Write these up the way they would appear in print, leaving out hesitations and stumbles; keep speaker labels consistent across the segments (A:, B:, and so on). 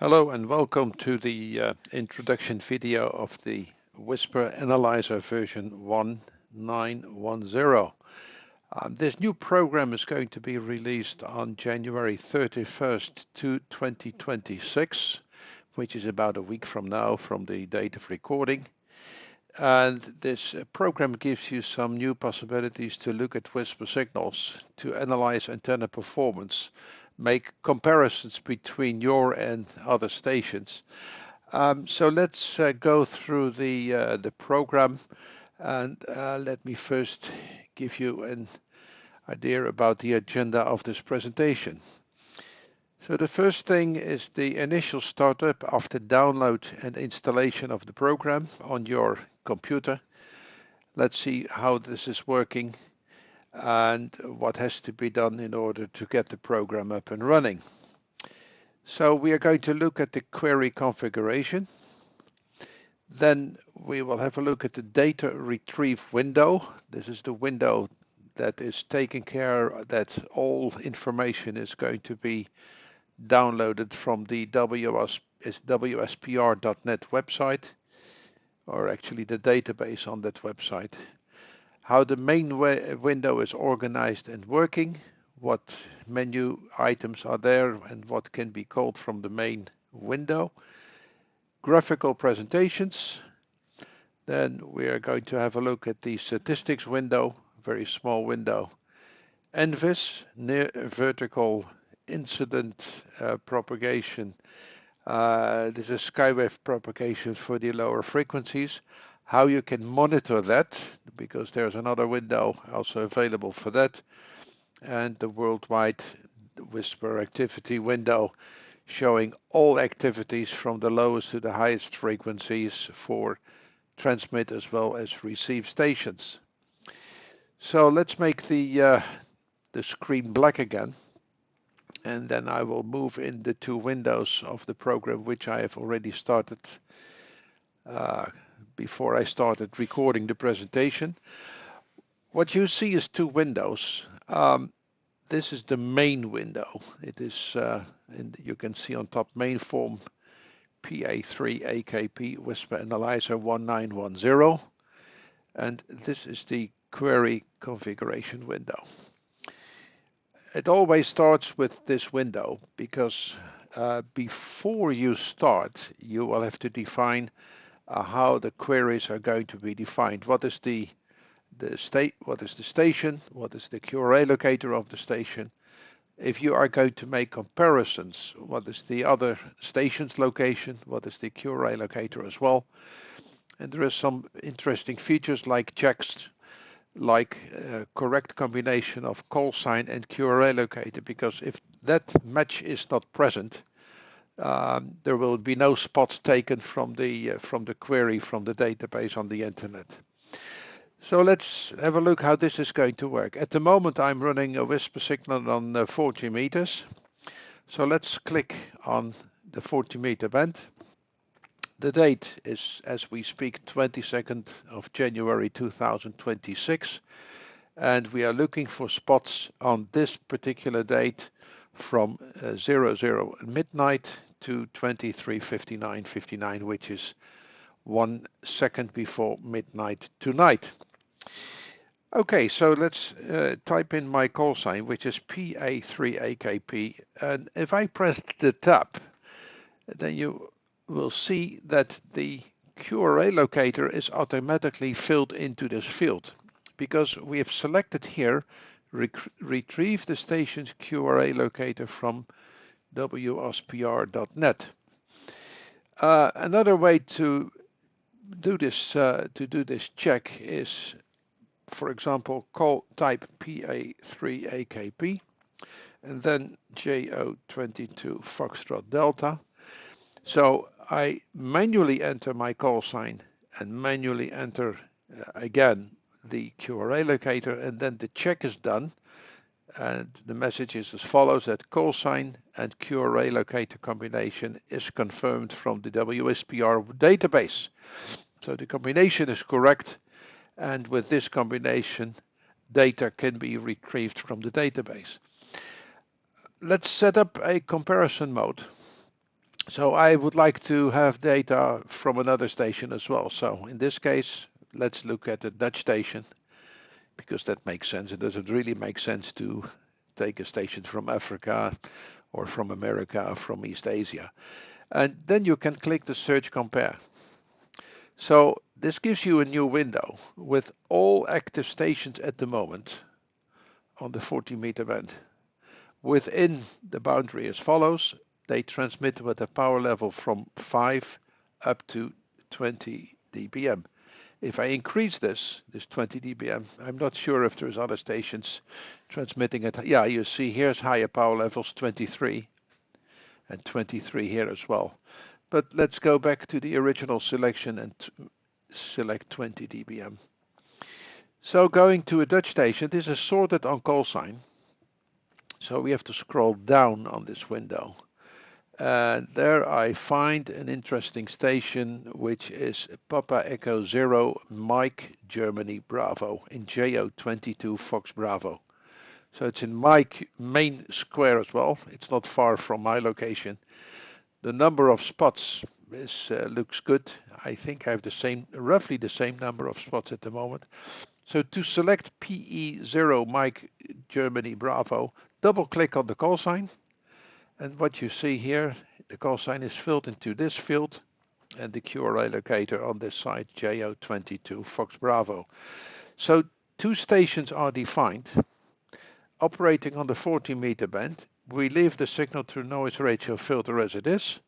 A: Hello and welcome to the introduction video of the WSPR Analyzer version 1910. This new program is going to be released on January 31st, 2026, which is about a week from now from the date of recording. And this program gives you some new possibilities to look at WSPR signals, to analyze antenna performance, make comparisons between your and other stations. So let's go through the program, and let me first give you an idea about the agenda of this presentation. So the first thing is the initial startup after download and installation of the program on your computer. Let's see how this is working and what has to be done in order to get the program up and running. So we are going to look at the query configuration. Then we will have a look at the data retrieve window. This is the window that is taking care that all information is going to be downloaded from the WSPR.net website, or actually the database on that website. How the main window is organized and working, what menu items are there and what can be called from the main window. Graphical presentations. Then we are going to have a look at the statistics window, very small window. NVIS, near vertical incident propagation. This is skywave propagation for the lower frequencies. How you can monitor that, because there's another window also available for that, and the worldwide WSPR activity window showing all activities from the lowest to the highest frequencies for transmit as well as receive stations. So let's make the screen black again, and then I will move in the two windows of the program which I have already started before I started recording the presentation. What you see is two windows. This is the main window. It is, and you can see on top main form PA3AKP WSPR Analyzer 1910, and this is the query configuration window. It always starts with this window because before you start, you will have to define how the queries are going to be defined. What is the state? What is the station? What is the QRA locator of the station? If you are going to make comparisons, what is the other station's location? What is the QRA locator as well? And there are some interesting features like checks, like correct combination of call sign and QRA locator, because if that match is not present, there will be no spots taken from the query from the database on the internet. So let's have a look how this is going to work. At the moment I'm running a WSPR signal on 40 meters. So let's click on the 40 meter band. The date is, as we speak, 22nd of January 2026, and we are looking for spots on this particular date from 00 midnight to 23:59:59, which is 1 second before midnight tonight. Okay, so let's type in my call sign, which is PA3AKP, and if I press the tab, then you will see that the QRA locator is automatically filled into this field because we have selected here retrieve the station's QRA locator from WSPR.net. Another way to do this check is, for example, type PA3AKP and then JO22 Foxtrot Delta. So I manually enter my call sign and manually enter again the QRA locator, and then the check is done, and the message is as follows: that call sign and QRA locator combination is confirmed from the WSPR database. So the combination is correct, and with this combination data can be retrieved from the database. Let's set up a comparison mode. So I would like to have data from another station as well. So in this case, let's look at the Dutch station, because that makes sense. It doesn't really make sense to take a station from Africa or from America or from East Asia. And then you can click the search compare. So this gives you a new window with all active stations at the moment on the 40-meter band. Within the boundary as follows: they transmit with a power level from 5 up to 20 dBm. If I increase this 20 dBm, I'm not sure if there's other stations transmitting it. Yeah, you see here's higher power levels, 23, and 23 here as well. But let's go back to the original selection and select 20 dBm. So going to a Dutch station, this is sorted on call sign. So we have to scroll down on this window. And there I find an interesting station, which is Papa Echo 0 Mike Germany Bravo in JO22 Fox Bravo. So it's in my main square as well. It's not far from my location. The number of spots looks good. I think I have roughly the same number of spots at the moment. So to select PE0 Mike Germany Bravo, double click on the call sign. And what you see here, the call sign is filled into this field, and the QRA locator on this side, JO22 Fox Bravo. So two stations are defined, operating on the 40-meter band. We leave the signal to noise ratio filter as it is,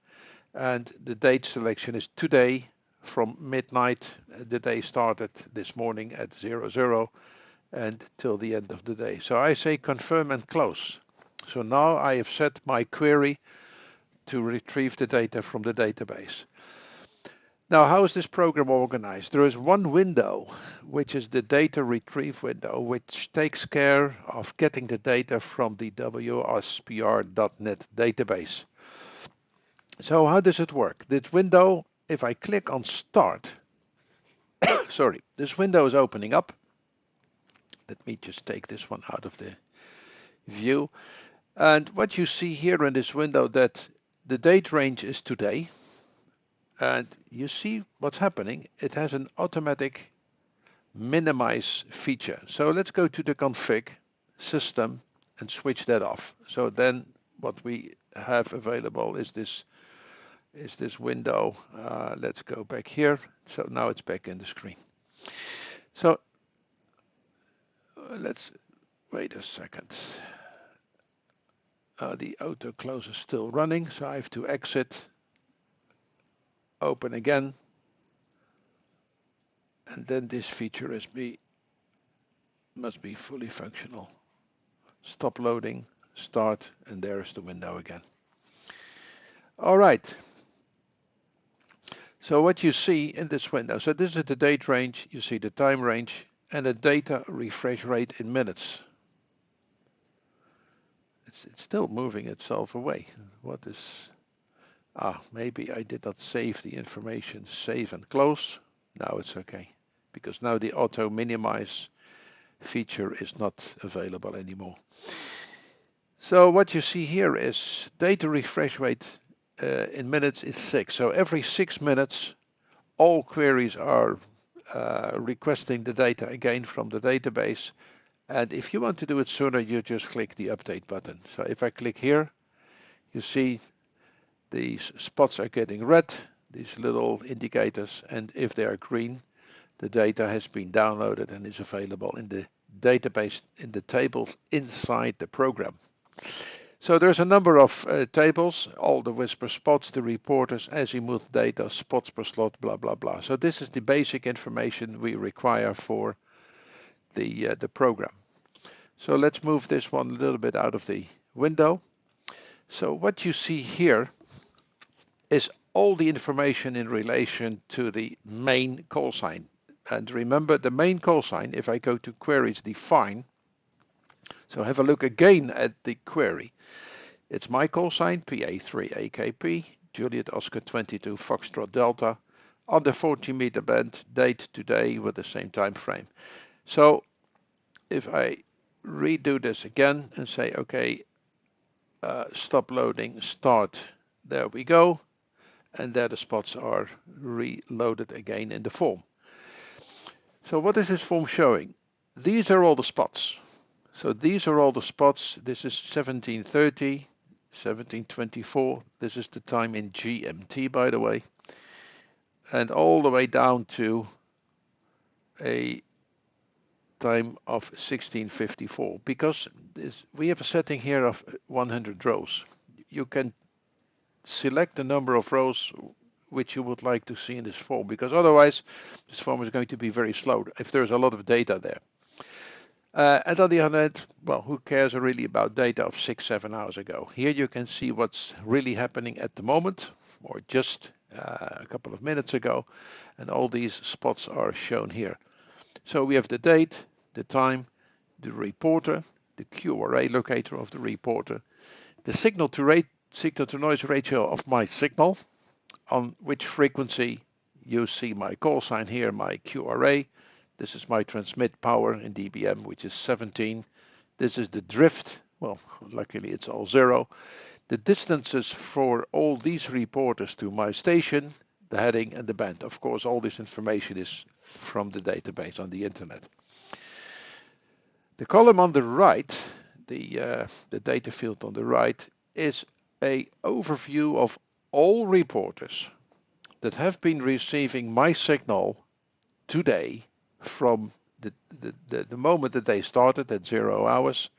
A: and the date selection is today from midnight. The day started this morning at 00 and till the end of the day. So I say confirm and close. So now I have set my query to retrieve the data from the database. Now, how is this program organized? There is one window, which is the data retrieve window, which takes care of getting the data from the WSPR.net database. So how does it work? This window, if I click on start, sorry, this window is opening up. Let me just take this one out of the view. And what you see here in this window, that the date range is today. And you see what's happening. It has an automatic minimize feature. So let's go to the config system and switch that off. So then what we have available is this window. Let's go back here. So now it's back in the screen. So let's wait a second. The auto close is still running, so I have to exit, open again, and then this feature must be fully functional. Stop loading, start, and there's the window again. All right. So what you see in this window, so this is the date range, you see the time range, and the data refresh rate in minutes. It's still moving itself away. What is... maybe I did not save the information. Save and close. Now it's okay, because now the auto minimize feature is not available anymore. So what you see here is data refresh rate in minutes is 6. So every 6 minutes, all queries are requesting the data again from the database. And if you want to do it sooner, you just click the update button. So if I click here, you see these spots are getting red, these little indicators, and if they are green, the data has been downloaded and is available in the database, in the tables inside the program. So there's a number of tables, all the Whisper spots, the reporters, azimuth data, spots per slot, blah, blah, blah. So this is the basic information we require for the program. So let's move this one a little bit out of the window. So what you see here is all the information in relation to the main call sign. And remember the main call sign, if I go to queries define, so have a look again at the query. It's my call sign, PA3AKP, Juliet Oscar 22 Foxtrot Delta, on the 40-meter band, date today with the same time frame. So if I redo this again and say, okay, stop loading, start, there we go. and there the spots are reloaded again in the form. So what is this form showing? These are all the spots. So these are all the spots. This is 1730, 1724. This is the time in GMT, by the way. And all the way down to a time of 1654. Because we have a setting here of 100 rows. You can select the number of rows which you would like to see in this form, because otherwise this form is going to be very slow if there's a lot of data there. And on the other hand, well, who cares really about data of 6-7 hours ago? Here you can see what's really happening at the moment, or just a couple of minutes ago, and all these spots are shown here. So we have the date, the time, the reporter, the QRA locator of the reporter, the signal to noise ratio of my signal, on which frequency you see my call sign here, my QRA. This is my transmit power in dBm, which is 17. This is the drift. Well, luckily it's all 0. The distances for all these reporters to my station, the heading and the band. Of course, all this information is from the database on the internet. The column on the right, the data field on the right, is an overview of all reporters that have been receiving my signal today from the moment that they started at 0 hours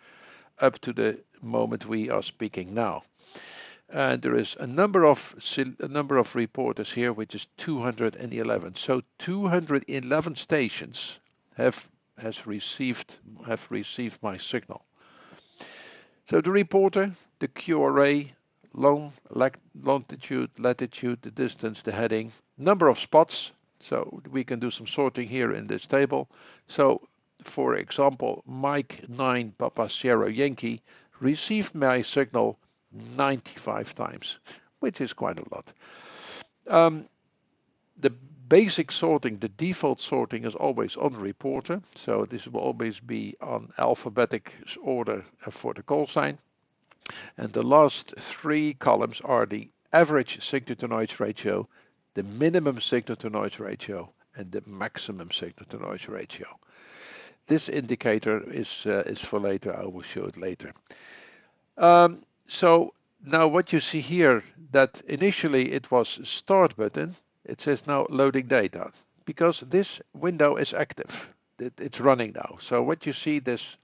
A: up to the moment we are speaking now. And there is a number of reporters here, which is 211. So 211 stations have received my signal. So the reporter, the QRA, longitude, latitude, the distance, the heading, number of spots. So we can do some sorting here in this table. So for example, Mike 9 Papa Sierra Yankee received my signal 95 times, which is quite a lot. The basic sorting, the default sorting is always on reporter. So this will always be on alphabetic order for the call sign. And the last 3 columns are the average signal to noise ratio, the minimum signal to noise ratio, and the maximum signal to noise ratio. This indicator is for later. I will show it later. So now what you see here, that initially it was start button, it says now loading data, because this window is active. It's running now. So what you see, this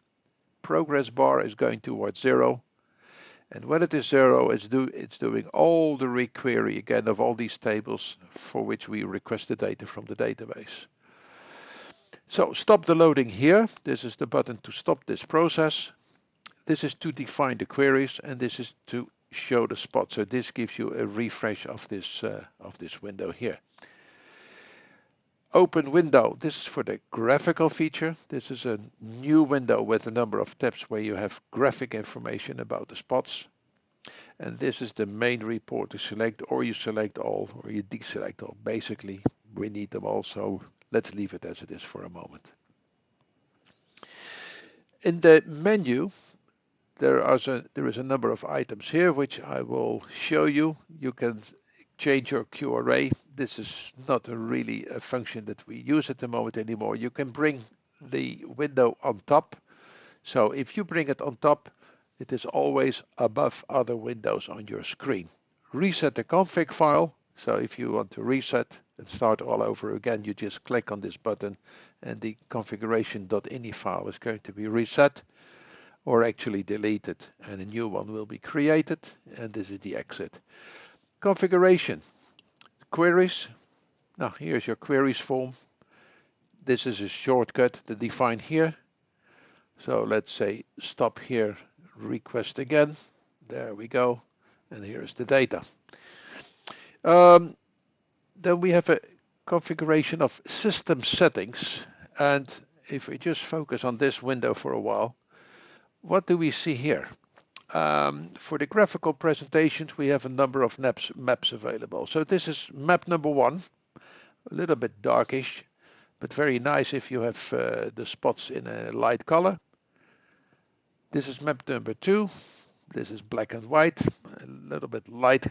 A: progress bar is going towards 0. And when it is 0, it's doing all the requery again of all these tables for which we request the data from the database. So stop the loading here. This is the button to stop this process. This is to define the queries, and this is to show the spot. So this gives you a refresh of this window here. Open window. This is for the graphical feature. This is a new window with a number of tabs where you have graphic information about the spots. And this is the main report to select, or you select all, or you deselect all. Basically, we need them all, so let's leave it as it is for a moment. In the menu, there is a number of items here which I will show you. You can change your QRA. This is not really a function that we use at the moment anymore. You can bring the window on top. So if you bring it on top, it is always above other windows on your screen. Reset the config file. So if you want to reset and start all over again, you just click on this button and the configuration.ini file is going to be reset or actually deleted, and a new one will be created, and this is the exit. Configuration, queries. Now here's your queries form. This is a shortcut to define here. So let's say stop here, request again. There we go. And here's the data. Then we have a configuration of system settings. And if we just focus on this window for a while, what do we see here? For the graphical presentations, we have a number of maps available. So this is map number 1, a little bit darkish, but very nice if you have the spots in a light color. This is map number 2. This is black and white, a little bit light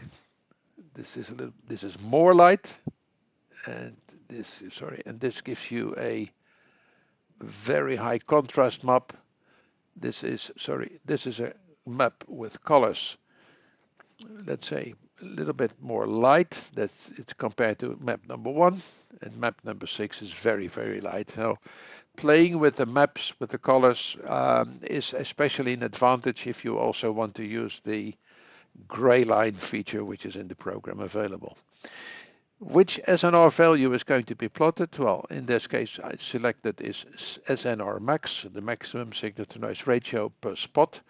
A: this is more light, and this gives you a very high contrast map. This is a map with colors, let's say a little bit more light. It's compared to map number 1, and map number 6 is very, very light. So playing with the maps, with the colors, is especially an advantage if you also want to use the gray line feature, which is in the program available. Which SNR value is going to be plotted? Well, in this case, I selected is SNR max, the maximum signal to noise ratio per spot.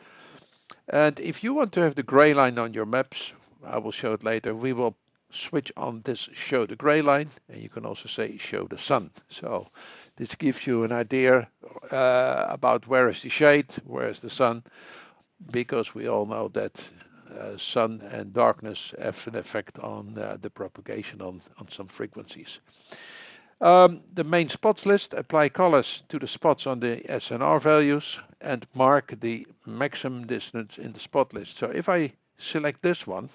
A: And if you want to have the gray line on your maps, I will show it later, we will switch on this show the gray line, and you can also say show the sun. So this gives you an idea about where is the shade, where is the sun, because we all know that sun and darkness have an effect on the propagation on some frequencies. The main spots list, apply colors to the spots on the SNR values and mark the maximum distance in the spot list. So if I select this one,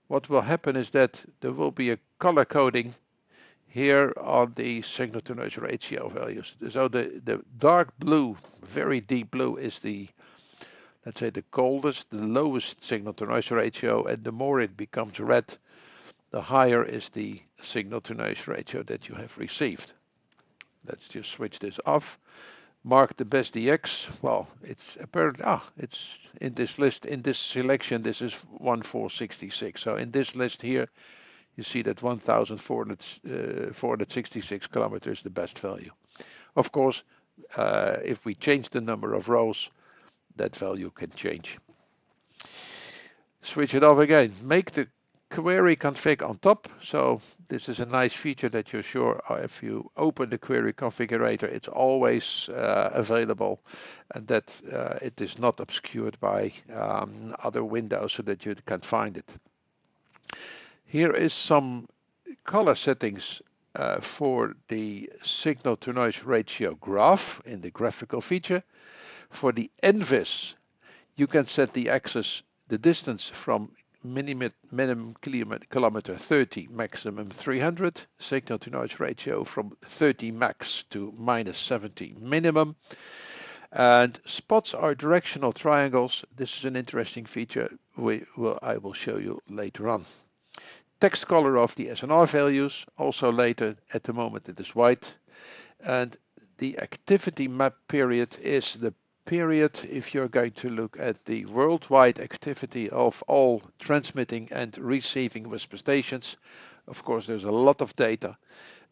A: what will happen is that there will be a color coding here on the signal to noise ratio values. So the dark blue, very deep blue, is the, let's say, the coldest, the lowest signal to noise ratio, and the more it becomes red, the higher is the signal to noise ratio that you have received. Let's just switch this off. Mark the best DX. Well, it's apparently, it's in this list, in this selection, this is 1466. So in this list here, you see that 1466 kilometers is the best value. Of course, if we change the number of rows, that value can change. Switch it off again. Make the query config on top. So this is a nice feature that you're sure if you open the query configurator, it's always available, and that it is not obscured by other windows so that you can find it. Here is some color settings for the signal to noise ratio graph in the graphical feature. For the NVIS, you can set the axis, the distance from minimum kilometer 30, maximum 300, signal to noise ratio from 30 max to -70 minimum. And spots are directional triangles. This is an interesting feature I will show you later on. Text color of the SNR values, also later. At the moment it is white. And the activity map period is the period if you're going to look at the worldwide activity of all transmitting and receiving WSPR stations. Of course, there's a lot of data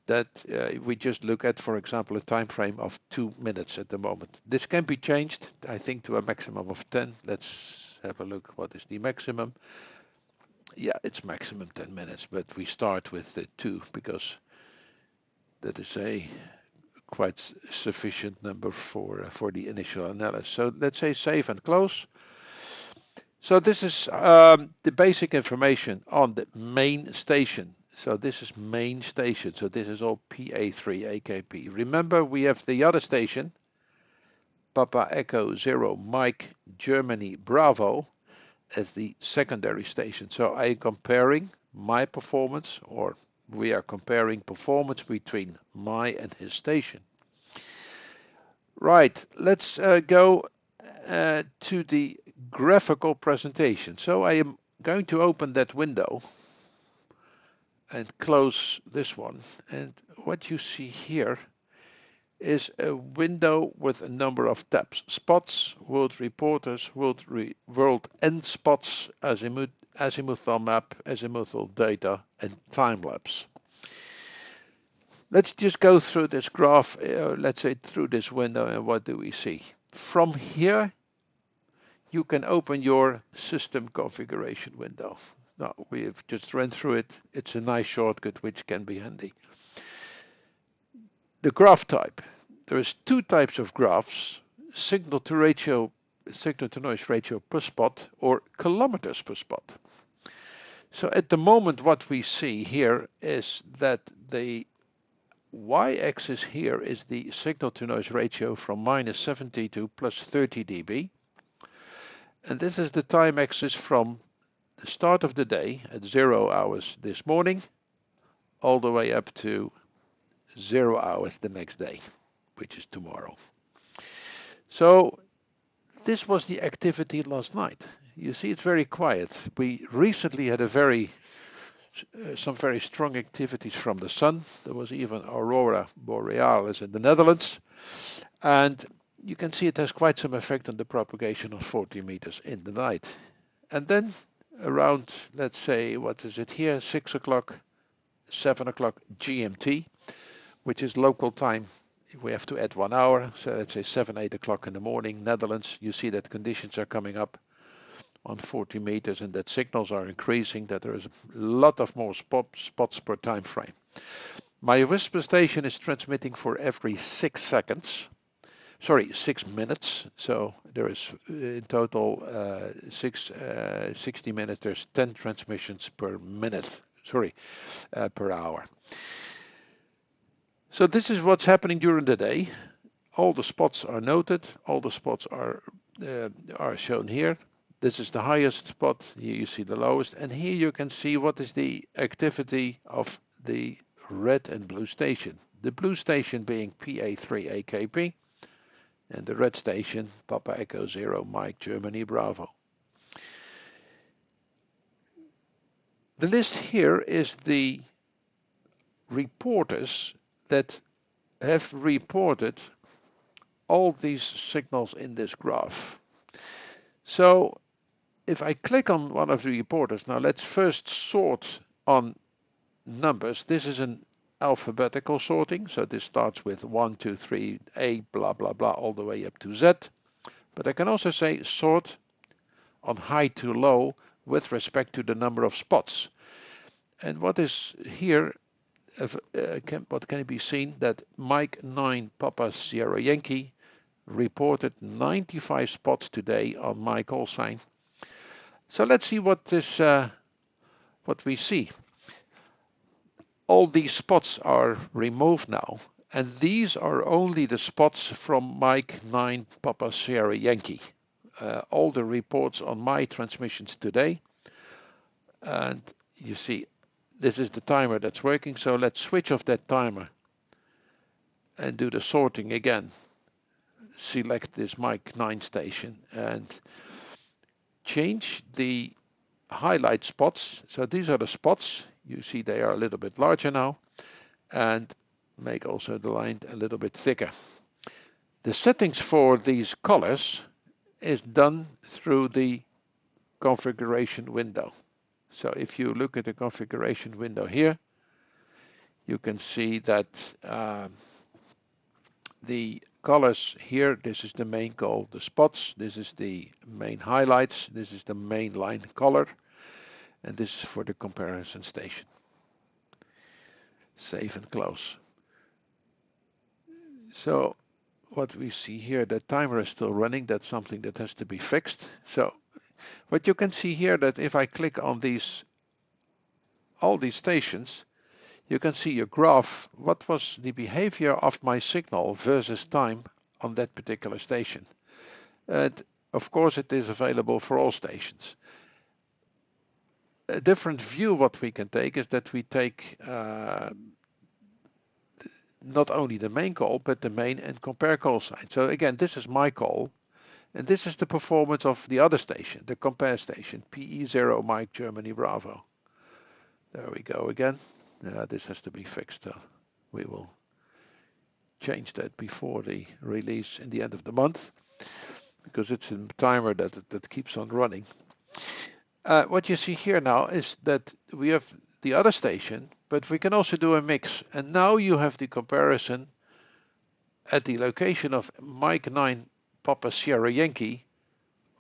A: that we just look at, for example, a time frame of 2 minutes at the moment. This can be changed, I think, to a maximum of 10. Let's have a look. What is the maximum? Yeah, it's maximum 10 minutes, but we start with 2 because that is a quite sufficient number for the initial analysis. So let's say save and close. So this is the basic information on the main station. So this is main station. So this is all PA3AKP. Remember, we have the other station, Papa Echo 0 Mike Germany Bravo, as the secondary station. So I am comparing my performance, or we are comparing performance between my and his station. Right, let's go to the graphical presentation. So I am going to open that window and close this one. And what you see here is a window with a number of tabs. Spots, world reporters, world end spots, azimuthal map, azimuthal data, and time lapse. Let's just go through this graph, let's say through this window, and what do we see? From here, you can open your system configuration window. Now, we've just run through it. It's a nice shortcut which can be handy. The graph type. There is 2 types of graphs, signal to noise ratio per spot or kilometers per spot. So at the moment what we see here is that the y-axis here is the signal to noise ratio from -70 to +30 dB. And this is the time axis from the start of the day at 0 hours this morning, all the way up to 0 hours the next day, which is tomorrow. So this was the activity last night. You see, it's very quiet. We recently had some very strong activities from the sun. There was even aurora borealis in the Netherlands, and you can see it has quite some effect on the propagation of 40 meters in the night. And then around, let's say, what is it here, 6 o'clock, 7 o'clock GMT, which is local time. We have to add 1 hour, so let's say 7, 8 o'clock in the morning, Netherlands. You see that conditions are coming up on 40 meters and that signals are increasing, that there is a lot of more spots per time frame. My WSPR station is transmitting for every 6 seconds. Sorry, 6 minutes. So there is in total 60 minutes. There's 10 transmissions per minute. Sorry, per hour. So this is what's happening during the day. All the spots are noted. All the spots are shown here. This is the highest spot. Here you see the lowest, and here you can see what is the activity of the red and blue station. The blue station being PA3AKP, and the red station Papa Echo 0 Mike Germany Bravo. The list here is the reporters that have reported all these signals in this graph. So if I click on one of the reporters, now let's first sort on numbers. This is an alphabetical sorting, so this starts with 1, 2, 3, A, blah, blah, blah, all the way up to Z. But I can also say sort on high to low with respect to the number of spots. And what is here, what can be seen, that Mike 9 Papa Sierra Yankee reported 95 spots today on my call sign. So let's see what we see. All these spots are removed now, and these are only the spots from Mike 9 Papa Sierra Yankee. All the reports on my transmissions today. And you see, this is the timer that's working, so let's switch off that timer and do the sorting again. Select this Mike 9 station and change the highlight spots. So these are the spots. You see they are a little bit larger now, and make also the line a little bit thicker. The settings for these colors is done through the configuration window. So if you look at the configuration window here, you can see that the colors here, this is the main call, the spots, this is the main highlights, this is the main line color, and this is for the comparison station. Save and close. So what we see here, the timer is still running. That's something that has to be fixed. So what you can see here, that if I click on all these stations, you can see a graph. What was the behavior of my signal versus time on that particular station? And of course, it is available for all stations. A different view what we can take is that we take not only the main call, but the main and compare call sign. So again, this is my call, and this is the performance of the other station, the compare station, PE0 Mike Germany Bravo. There we go again. This has to be fixed. We will change that before the release in the end of the month, because it's a timer that keeps on running. What you see here now is that we have the other station, but we can also do a mix. And now you have the comparison at the location of Mike 9 Papa Sierra Yankee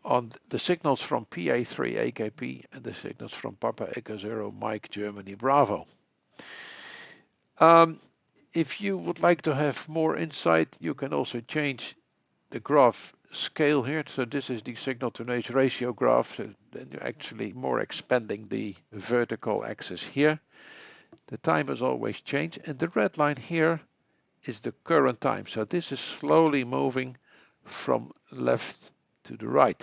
A: on the signals from PA3AKP and the signals from Papa Echo 0 Mike Germany Bravo. If you would like to have more insight, you can also change the graph scale here. So this is the signal to noise ratio graph. So then you're actually more expanding the vertical axis here. The time is always changed, and the red line here is the current time. So this is slowly moving from left to the right.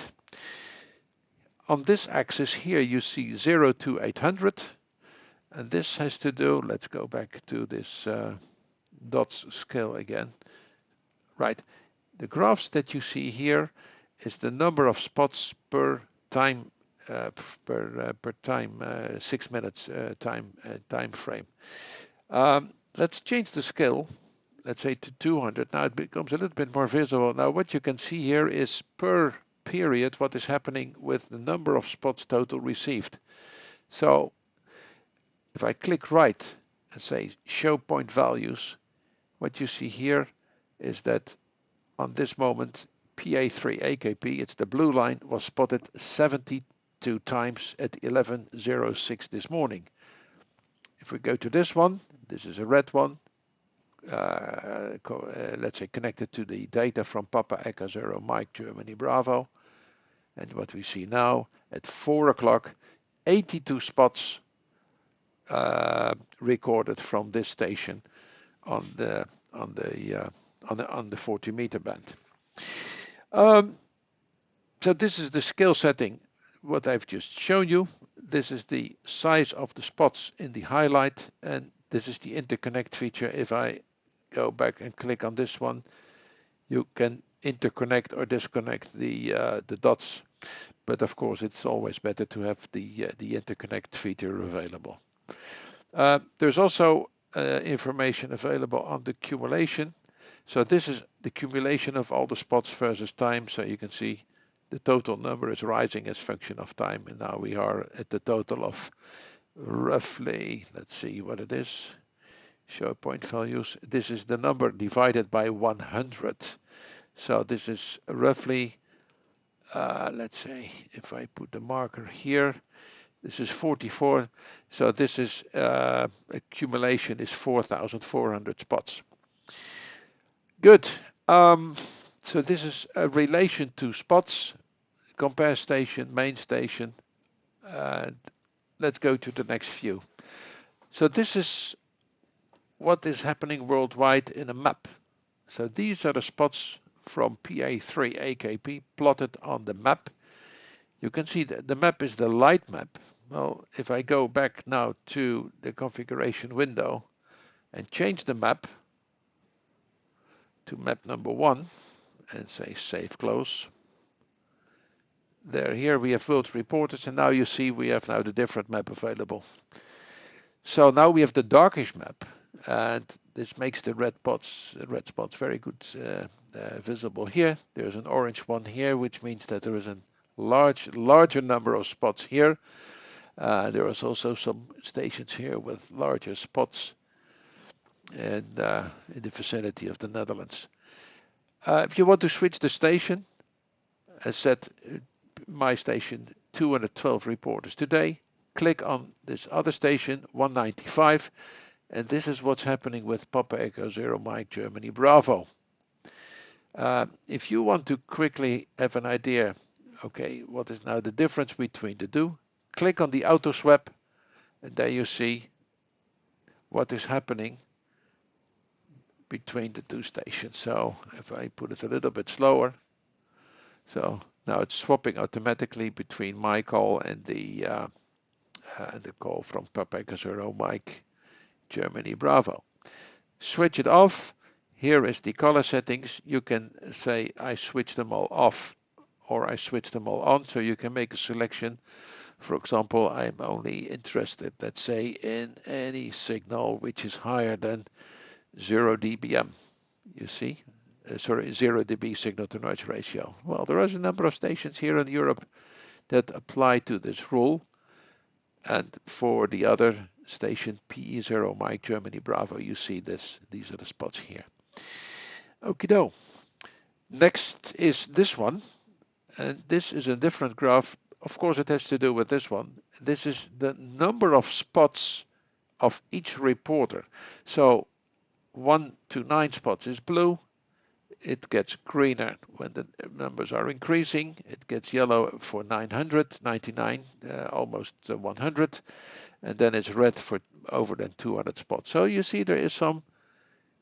A: on this axis here you see 0 to 800, and this has to do, let's go back to this dots scale again. Right, the graphs that you see here is the number of spots per time per time 6 minutes time frame. Let's change the scale, let's say to 200. Now it becomes a little bit more visible. Now what you can see here is per period what is happening with the number of spots total received. So if I click right and say show point values, what you see here is that on this moment PA3AKP, it's the blue line, was spotted 72 times at 11:06 this morning. If we go to this one, this is a red one, let's say connected to the data from Papa Echo Zero Mike Germany Bravo. And what we see now at 4 o'clock, 82 spots recorded from this station on the 40 meter band. So this is the scale setting, what I've just shown you. This is the size of the spots in the highlight, and this is the interconnect feature. If I go back and click on this one, you can interconnect or disconnect the dots. But of course, it's always better to have the interconnect feature available. There's also information available on the accumulation. So this is the accumulation of all the spots versus time. So you can see the total number is rising as function of time. And now we are at the total of roughly, let's see what it is. Show point values. This is the number divided by 100. So this is roughly, let's say, if I put the marker here, this is 44. So this is accumulation is 4,400 spots. Good. So this is a relation to spots, compare station, main station. Let's go to the next view. So this is what is happening worldwide in a map. So these are the spots from PA3AKP plotted on the map. You can see that the map is the light map. Well, if I go back now to the configuration window and change the map to map number 1 and say save close. Here we have world reporters, and now you see we have now the different map available. So now we have the darkish map, and this makes the red spots very good visible here. There's an orange one here, which means that there is a larger number of spots here. There is also some stations here with larger spots in the vicinity of the Netherlands. If you want to switch the station, as said, my station 212 reporters today, click on this other station 195, and this is what's happening with Papa Echo Zero Mike Germany Bravo. If you want to quickly have an idea, okay, what is now the difference between the two, click on the auto swap, and there you see what is happening between the two stations. So if I put it a little bit slower, so now it's swapping automatically between my call and the call from Papa Echo Zero Mike Germany Bravo. Switch it off. Here is the color settings. You can say I switch them all off or I switch them all on, so you can make a selection. For example, I'm only interested, let's say, in any signal which is higher than 0 dBm. You see, 0 dB signal to noise ratio. Well, there is a number of stations here in Europe that apply to this rule, and for the other station PE0 Mike Germany Bravo, you see this. These are the spots here. Okie-doke. Next is this one, and this is a different graph. Of course, it has to do with this one. This is the number of spots of each reporter. So 1 to 9 spots is blue. It gets greener when the numbers are increasing. It gets yellow for 900, 99, almost 100. And then it's red for over than 200 spots. So you see there is some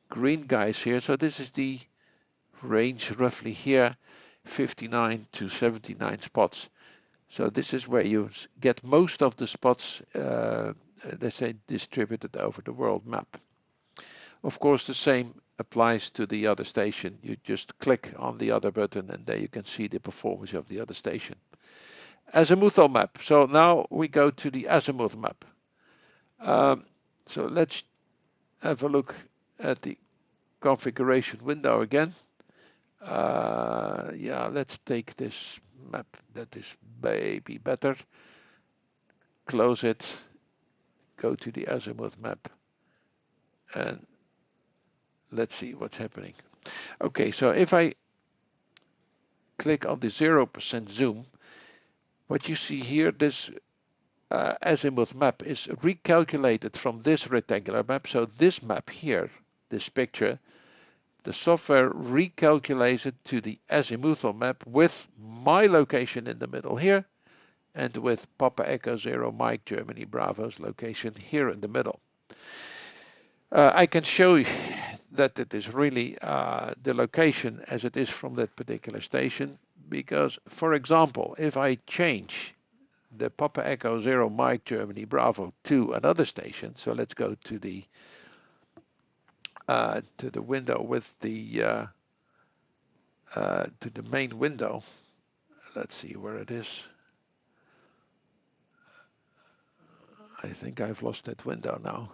A: green guys here. So this is the range roughly here, 59 to 79 spots. So this is where you get most of the spots, let's say, distributed over the world map. Of course, the same applies to the other station. You just click on the other button and there you can see the performance of the other station. Azimuthal map. So now we go to the azimuth map. So let's have a look at the configuration window again. Yeah, let's take this map that is maybe better. Close it, go to the azimuth map, and let's see what's happening. Okay, so if I click on the 0% zoom, what you see here, this azimuth map is recalculated from this rectangular map. So this map here, this picture, the software recalculates it to the azimuthal map with my location in the middle here and with Papa Echo 0 Mike Germany Bravo's location here in the middle. I can show you that it is really the location as it is from that particular station because, for example, if I change the Papa Echo 0 Mike Germany Bravo to another station, so let's go to the window with the to the main window. Let's see where it is. I think I've lost that window now.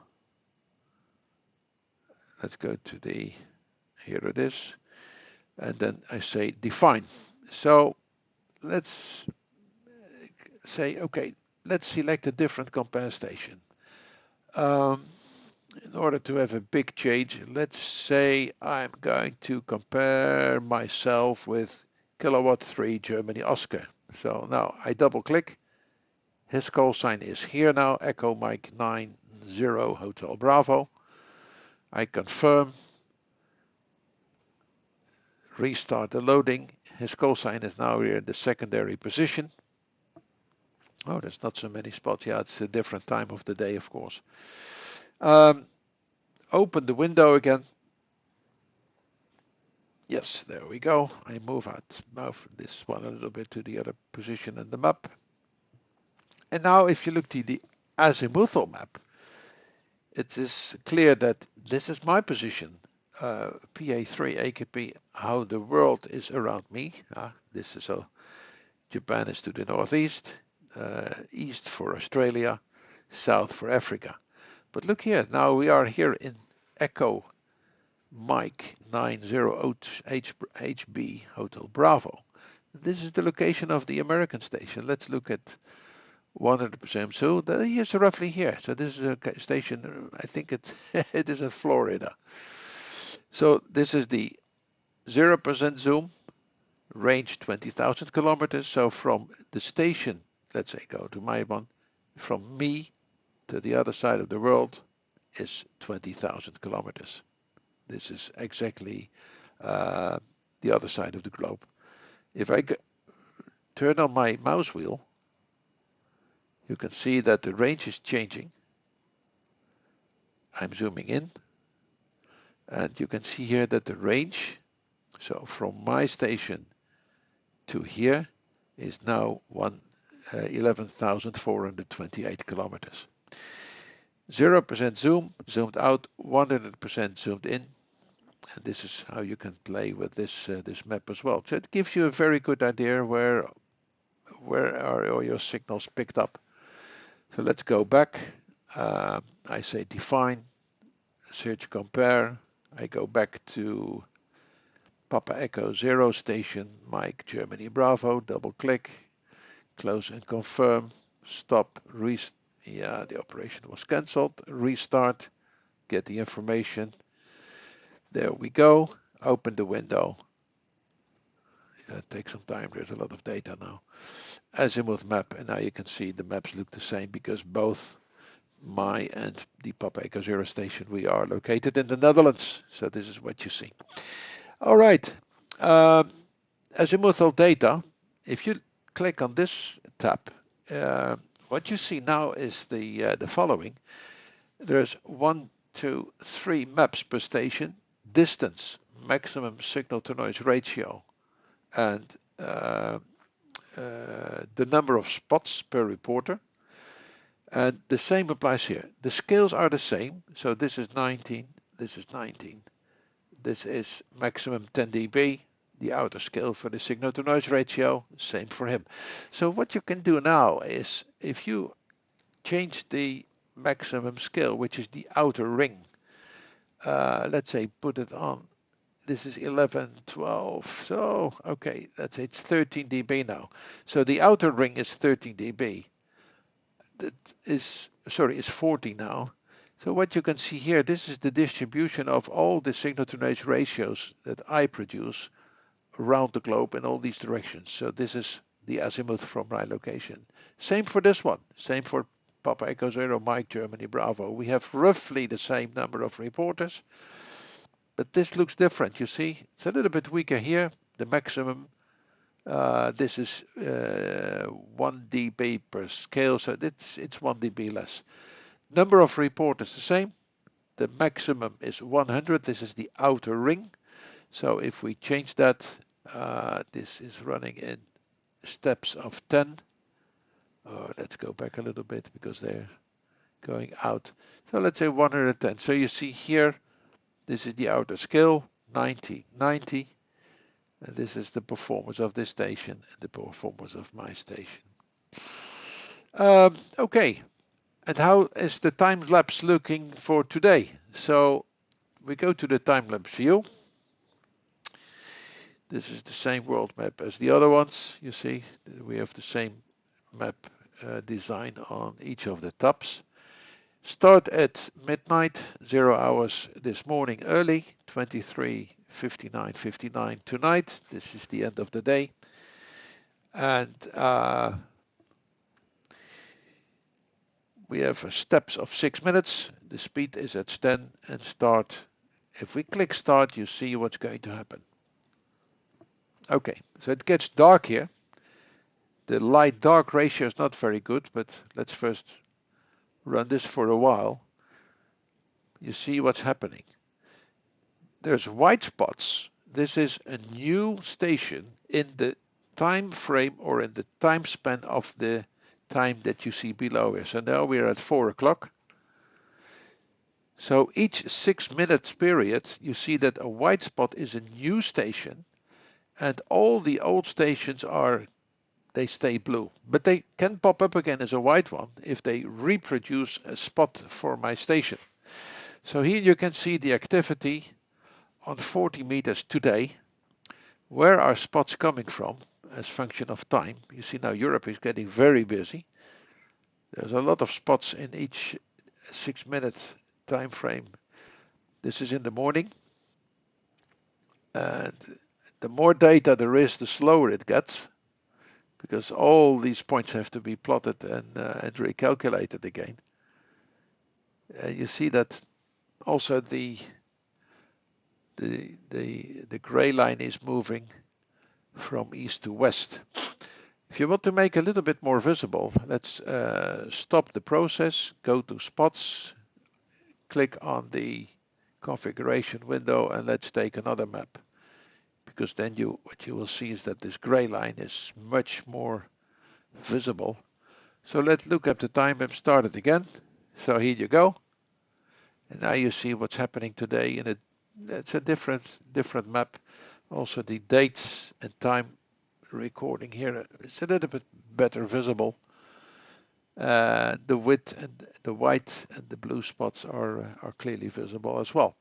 A: Let's go to the, here it is, and then I say define. So let's say, okay, let's select a different compare station. In order to have a big change, let's say I'm going to compare myself with kilowatt 3 Germany Oscar. So now I double click. His call sign is here now, Echo Mike 90 Hotel Bravo. I confirm, restart the loading. His call sign is now here in the secondary position. Oh, there's not so many spots. Yeah, it's a different time of the day, of course. Open the window again. Yes, there we go. I move this one a little bit to the other position in the map. And now if you look at the azimuthal map, it is clear that this is my position, PA3AKP, how the world is around me. This is Japan is to the northeast, east for Australia, south for Africa. But look here, now we are here in Echo Mike 90 HB Hotel Bravo. This is the location of the American station. Let's look at 100%. So here's roughly here. So this is a station, I think it is in Florida. So this is the 0% zoom, range 20,000 kilometers. So from the station, let's say go to my one, from me to the other side of the world is 20,000 kilometers. This is exactly the other side of the globe. If I turn on my mouse wheel, you can see that the range is changing. I'm zooming in, and you can see here that the range, so from my station to here, is now 11,428 kilometers. 0% zoom, zoomed out, 100% zoomed in. And this is how you can play with this map as well. So it gives you a very good idea where are all your signals picked up. So let's go back. I say define, search compare. I go back to Papa Echo 0 station, Mike Germany Bravo, double click, close and confirm, stop, yeah, the operation was cancelled, restart, get the information. There we go, open the window. It takes some time, there's a lot of data now. Azimuth map, and now you can see the maps look the same because both my and the Papa Echo 0 station, we are located in the Netherlands. So this is what you see. All right, azimuthal data, if you click on this tab, what you see now is the following. There's 1, 2, 3 maps per station, distance, maximum signal to noise ratio, and the number of spots per reporter. And the same applies here. The scales are the same. So this is 19, this is 19. This is maximum 10 dB. The outer scale for the signal to noise ratio, same for him. So what you can do now is if you change the maximum scale, which is the outer ring, let's say put it on, this is 11, 12, so okay, let's say it's 13 dB now. So the outer ring is 13 dB. That is, sorry, is 40 now. So what you can see here, this is the distribution of all the signal to noise ratios that I produce around the globe in all these directions. So this is the azimuth from my location. Same for this one, same for Papa Echo Zero Mike Germany Bravo. We have roughly the same number of reporters, but this looks different. You see, it's a little bit weaker here. The maximum, this is 1 dB per scale, so it's 1 dB less. Number of reporters the same. The maximum is 100. This is the outer ring. So if we change that, this is running in steps of 10. Oh, let's go back a little bit because they're going out. So let's say 110. So you see here, this is the outer scale, 90, 90. And this is the performance of this station and the performance of my station. Okay, and how is the time lapse looking for today? So we go to the time lapse view. This is the same world map as the other ones. You see, we have the same map design on each of the tabs. Start at midnight, 0 hours this morning early, 23:59:59 tonight. This is the end of the day. And we have steps of 6 minutes. The speed is at 10 and start. If we click start, you see what's going to happen. Okay, so it gets dark here. The light-dark ratio is not very good, but let's first run this for a while. You see what's happening. There's white spots. This is a new station in the time frame or in the time span of the time that you see below here. So now we're at 4 o'clock. So each 6 minutes period, you see that a white spot is a new station, and all the old stations they stay blue. But they can pop up again as a white one if they reproduce a spot for my station. So here you can see the activity on 40 meters today. Where are spots coming from as function of time? You see now Europe is getting very busy. There's a lot of spots in each 6 minute time frame. This is in the morning. And the more data there is, the slower it gets, because all these points have to be plotted and recalculated again. You see that also the gray line is moving from east to west. If you want to make a little bit more visible, let's stop the process, go to spots, click on the configuration window, and let's take another map. Because then what you will see is that this gray line is much more visible. So let's look at the time map, start it again. So here you go. And now you see what's happening today. And it's a different map. Also the dates and time recording here, it's a little bit better visible. The width and the white and the blue spots are clearly visible as well.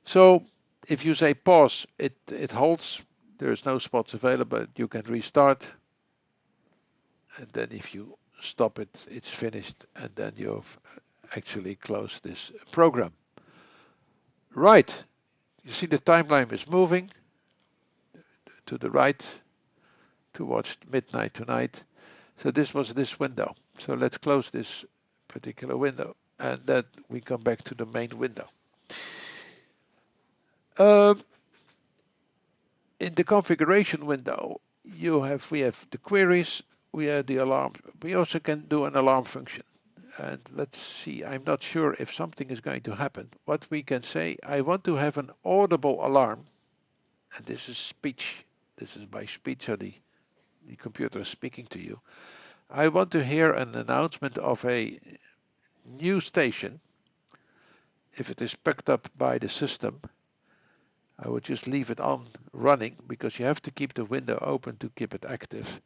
A: So if you say pause, it holds. There's no spots available. You can restart. And then if you stop it, it's finished. And then you've actually closed this program. Right. You see the timeline is moving to the right towards midnight tonight. So this was this window. So let's close this particular window. And then we come back to the main window. In the configuration window, we have the queries, we have the alarm. We also can do an alarm function. And let's see, I'm not sure if something is going to happen. What we can say, I want to have an audible alarm. And this is speech. This is by speech, so the the computer is speaking to you. I want to hear an announcement of a new station. If it is picked up by the system, I would just leave it on running because you have to keep the window open to keep it active.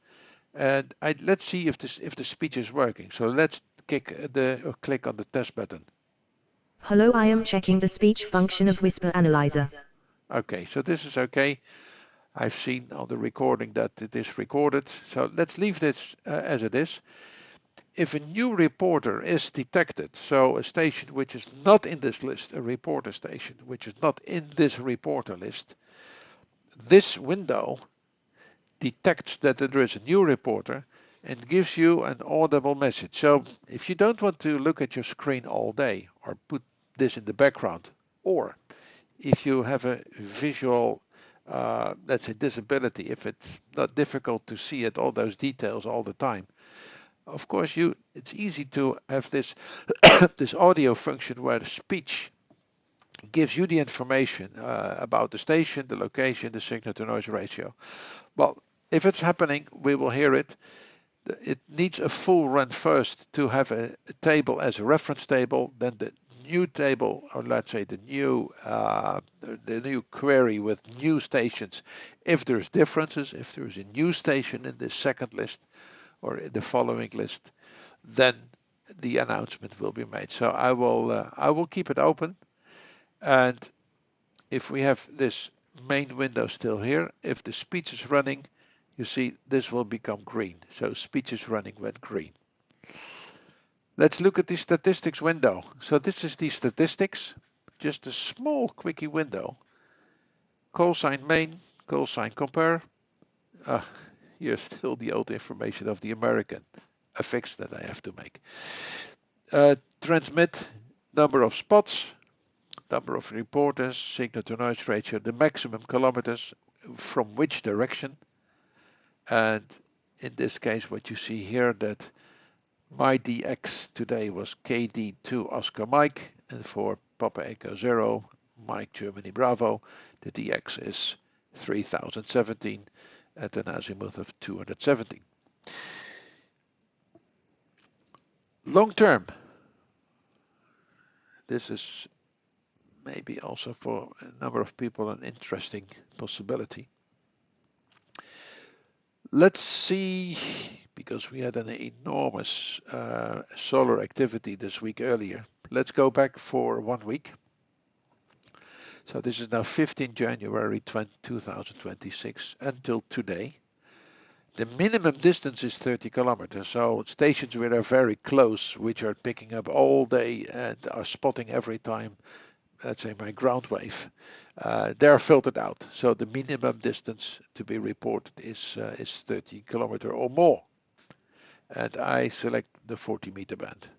A: And let's see if the speech is working. So let's click on the test button.
B: Hello, I am checking the speech function of Whisper Analyzer.
A: Okay, so this is okay. I've seen on the recording that it is recorded. So let's leave this as it is. If a new reporter is detected, so a station which is not in this list, a reporter station which is not in this reporter list, this window detects that there is a new reporter and gives you an audible message. So if you don't want to look at your screen all day or put this in the background, or if you have a visual, let's say, disability, if it's not difficult to see it, all those details all the time, of course, it's easy to have this this audio function where the speech gives you the information about the station, the location, the signal to noise ratio. Well, if it's happening, we will hear it. It needs a full run first to have a table as a reference table, then the new table, or let's say the new query with new stations. If there's differences, if there's a new station in the second list or in the following list, then the announcement will be made. So I will keep it open, and if we have this main window still here, if the speech is running, you see this will become green. So speech is running when green. Let's look at the statistics window. So this is the statistics, just a small quickie window. Call sign main, call sign compare. Here's still the old information of the American, a fix that I have to make. Transmit, number of spots, number of reporters, signal to noise ratio, the maximum kilometers from which direction. And in this case, what you see here, that my DX today was KD2 Oscar Mike, and for Papa Echo 0, Mike Germany Bravo, the DX is 3017 at an azimuth of 217. Long term, this is maybe also for a number of people an interesting possibility. Let's see, because we had an enormous solar activity this week earlier. Let's go back for 1 week. So this is now 15 January 2026 until today. The minimum distance is 30 kilometers, so stations which are very close, which are picking up all day and are spotting every time, let's say my ground wave, they're filtered out. So the minimum distance to be reported is 30 kilometers or more. And I select the 40 meter band.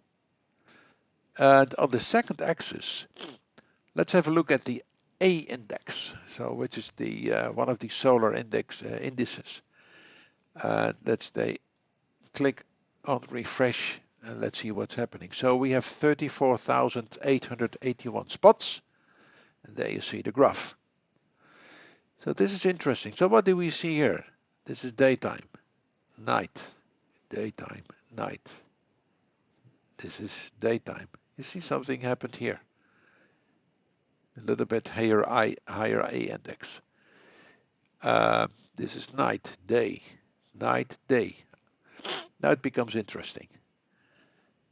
A: And on the second axis, let's have a look at the A index, so which is the one of the solar indices. Let's click on refresh and let's see what's happening. So we have 34,881 spots, and there you see the graph. So this is interesting. So what do we see here? This is daytime, night, daytime, night. This is daytime. You see something happened here. A little bit higher A index. This is night, day, night, day. Now it becomes interesting.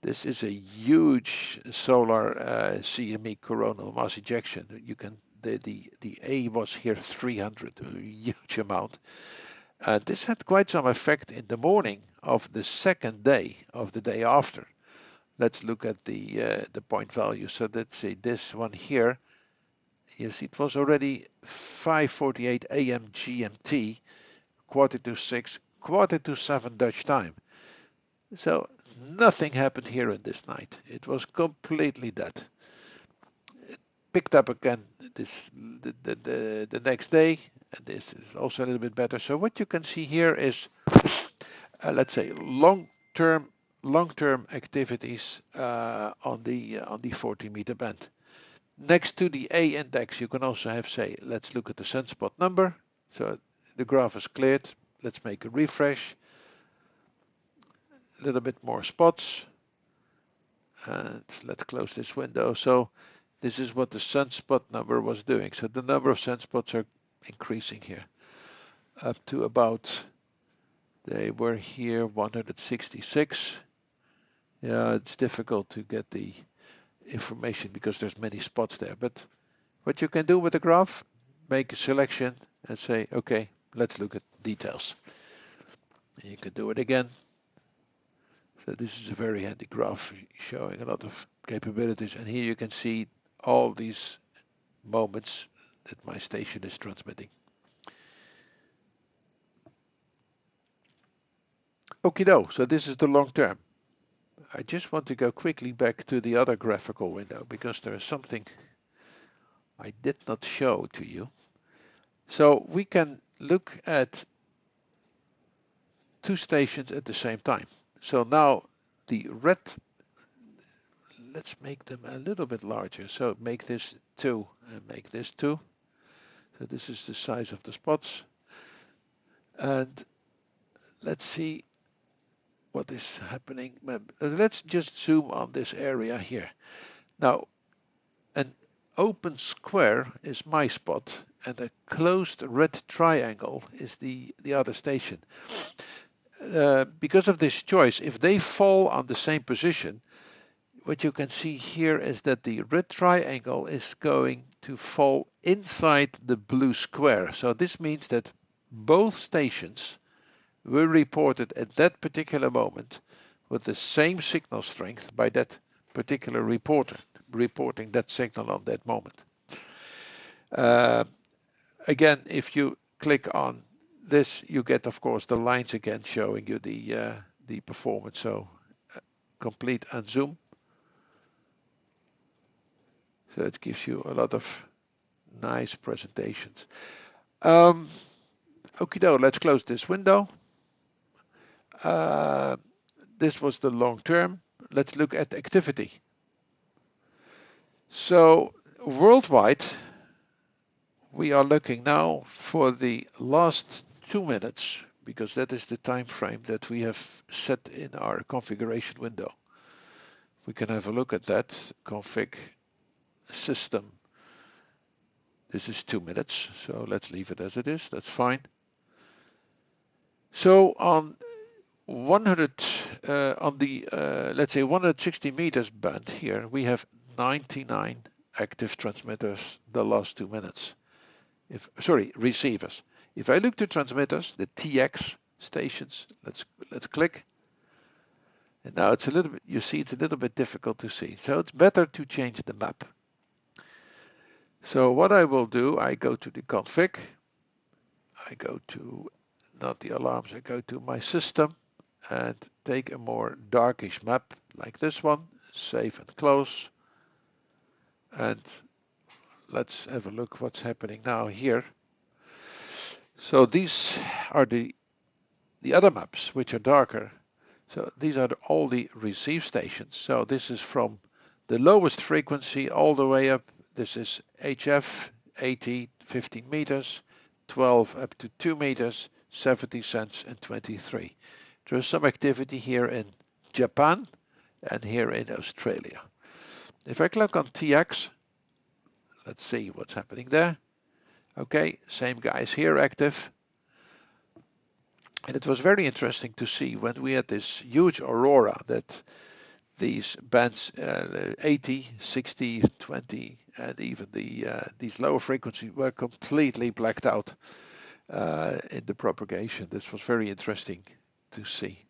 A: This is a huge solar CME coronal mass ejection. You can the A was here 300, a huge amount. This had quite some effect in the morning of the second day of the day after. Let's look at the point value. So let's say this one here. Yes, it was already 5:48 a.m. GMT, 5:45, 6:45 Dutch time. So nothing happened here in this night. It was completely dead. It picked up again the next day, and this is also a little bit better. So what you can see here is, let's say, long-term activities on the 40 meter band. Next to the A index, you can also have, say, let's look at the sunspot number. So the graph is cleared. let's make a refresh. A little bit more spots. And let's close this window. So this is what the sunspot number was doing. So the number of sunspots are increasing here up to about, they were here 166. Yeah, it's difficult to get the information because there's many spots there. But what you can do with the graph, make a selection and say, okay, let's look at details. And you can do it again. So this is a very handy graph showing a lot of capabilities. And here you can see all these moments that my station is transmitting. Okie-doke, so this is the long term. I just want to go quickly back to the other graphical window because there is something I did not show to you. So we can look at two stations at the same time. So now the red, let's make them a little bit larger. So make this 2 and make this 2. So this is the size of the spots. And let's see what is happening. Let's just zoom on this area here. Now, an open square is my spot, and a closed red triangle is the other station. Because of this choice, if they fall on the same position, what you can see here is that the red triangle is going to fall inside the blue square. So this means that both stations were reported at that particular moment with the same signal strength by that particular reporter, reporting that signal on that moment. Again, if you click on this, you get, of course, the lines again showing you the performance. So complete unzoom. So it gives you a lot of nice presentations. Okie-doke, let's close this window. This was the long term. Let's look at activity. So worldwide, we are looking now for the last 2 minutes, because that is the time frame that we have set in our configuration window. We can have a look at that. Config system. This is 2 minutes, so let's leave it as it is. That's fine. So on 100, let's say 160 meters band here, we have 99 active transmitters the last 2 minutes. Receivers. If I look to transmitters, the TX stations, let's click. And now it's a little bit, you see, it's a little bit difficult to see. So it's better to change the map. So what I will do, I go to the config. I go to, not the alarms, I go to my system and take a more darkish map like this one, save and close. And let's have a look what's happening now here. So these are the other maps, which are darker. So these are all the receive stations. So this is from the lowest frequency all the way up. This is HF, 80, 15 meters, 12 up to 2 meters, 70 cents and 23. There is some activity here in Japan and here in Australia. If I click on TX, let's see what's happening there. Okay, same guys here active. And it was very interesting to see when we had this huge aurora that these bands 80, 60, 20, and even these lower frequencies were completely blacked out in the propagation. This was very interesting to see.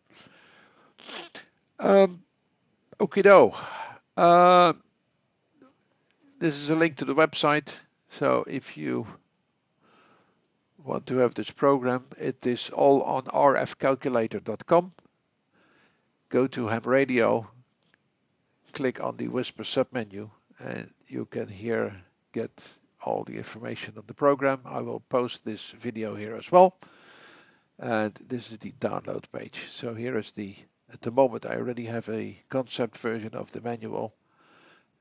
A: Okie-doke. This is a link to the website. So if you want to have this program, it is all on rfcalculator.com. Go to ham radio, click on the WSPR submenu, and you can here get all the information on the program. I will post this video here as well. And this is the download page. So here is at the moment I already have a concept version of the manual.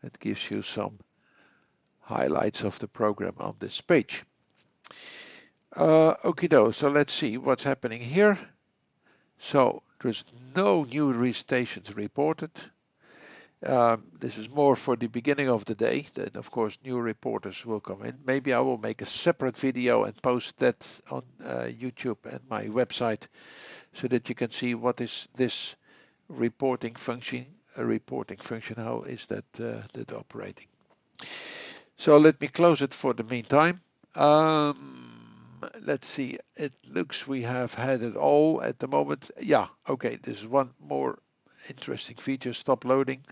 A: It gives you some highlights of the program on this page. Okie doke, so let's see what's happening here. So there's no new restations reported. This is more for the beginning of the day. Then, of course, new reporters will come in. Maybe I will make a separate video and post that on YouTube and my website so that you can see what is this reporting function. A reporting function, how is that operating? So let me close it for the meantime. Let's see. It looks we have had it all at the moment. Yeah, okay. There's one more interesting feature. Stop loading.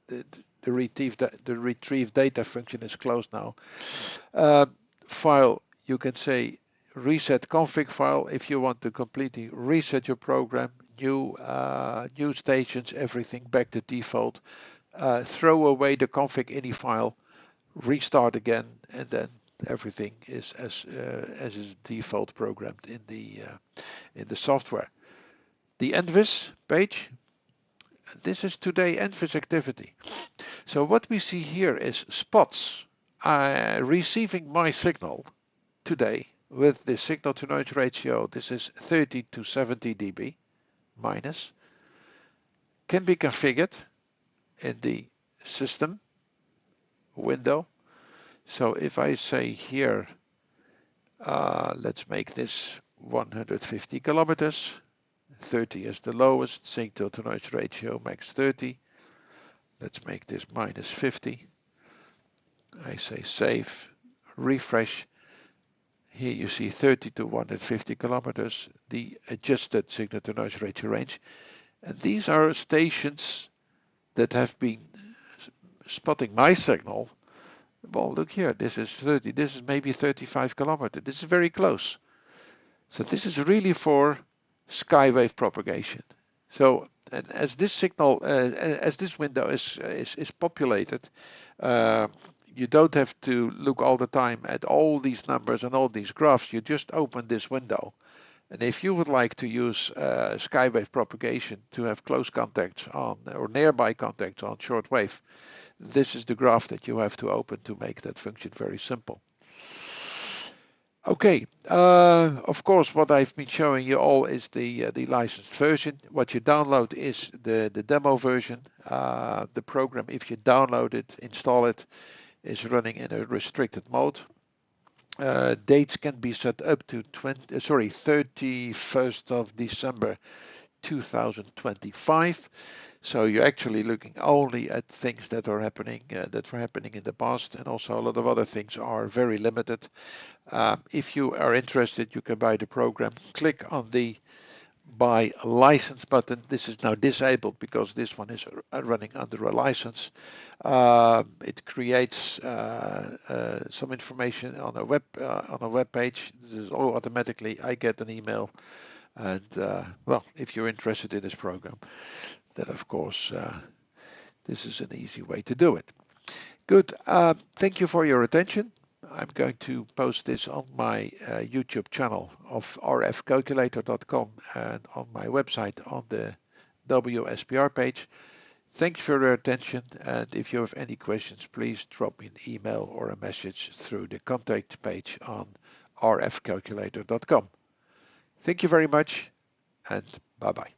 A: The retrieve data function is closed now. File, you can say reset config file if you want to completely reset your program. New stations, everything back to default. Throw away the config ini file, restart again, and then everything is as is default programmed in the software. The Envis page. This is today Envis activity. So what we see here is spots receiving my signal today with the signal to noise ratio. This is 30 to 70 dB minus. Can be configured in the system window. So if I say here, let's make this 150 kilometers, 30 is the lowest, signal to noise ratio max 30. Let's make this minus 50. I say save, refresh. Here you see 30 to 150 kilometers, the adjusted signal to noise ratio range. And these are stations that have been spotting my signal. Well, look here, this is 30, this is maybe 35 kilometers. This is very close. So this is really for skywave propagation. So and as this signal, as this window is populated, you don't have to look all the time at all these numbers and all these graphs. You just open this window. And if you would like to use skywave propagation to have close contacts on or nearby contacts on shortwave, this is the graph that you have to open to make that function very simple. Okay, of course, what I've been showing you all is the licensed version. What you download is the demo version. The program, if you download it, install it, is running in a restricted mode. Dates can be set up to 31st of December 2025. So you're actually looking only at things that are happening that were happening in the past, and also a lot of other things are very limited. If you are interested, you can buy the program. Click on the buy license button. This is now disabled because this one is running under a license. It creates some information on a web page. This is all automatically. I get an email, and well, if you're interested in this program, then of course this is an easy way to do it. Good. Thank you for your attention. I'm going to post this on my YouTube channel of rfcalculator.com and on my website on the WSPR page. Thanks for your attention, and if you have any questions, please drop me an email or a message through the contact page on rfcalculator.com. Thank you very much, and bye-bye.